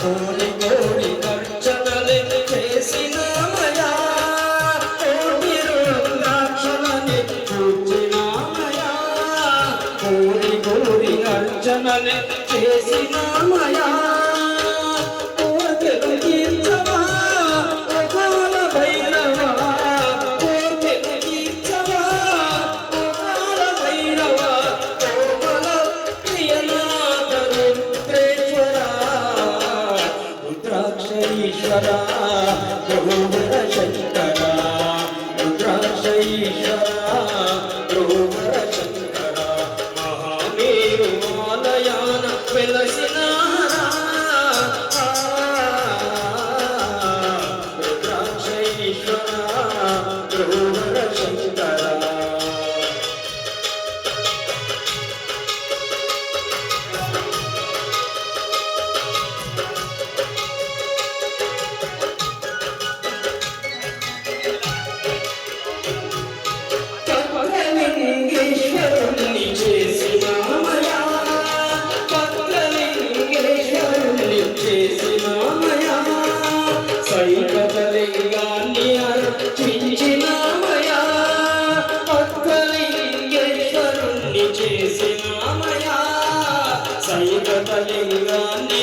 కోడి కోడి అర్చనలే చేసినామయా కోటి రుద్రాక్షలని పూజినామయా కోడి కోడి అర్చనలే చేసినామయా ईश्वरा ध्रुवर शंकरा रुद्राक्ष ईश्वरा ध्रुवर शंकरा महामेरु मालयान वेलसिना रुद्राक्ष ईश्वरा ध्रुवर शंकरा సైకతలింగాన్ని అర్చించినామయా భక్తలింగేశ్వరుణ్ణి చేసినామయా సైకతలింగాన్ని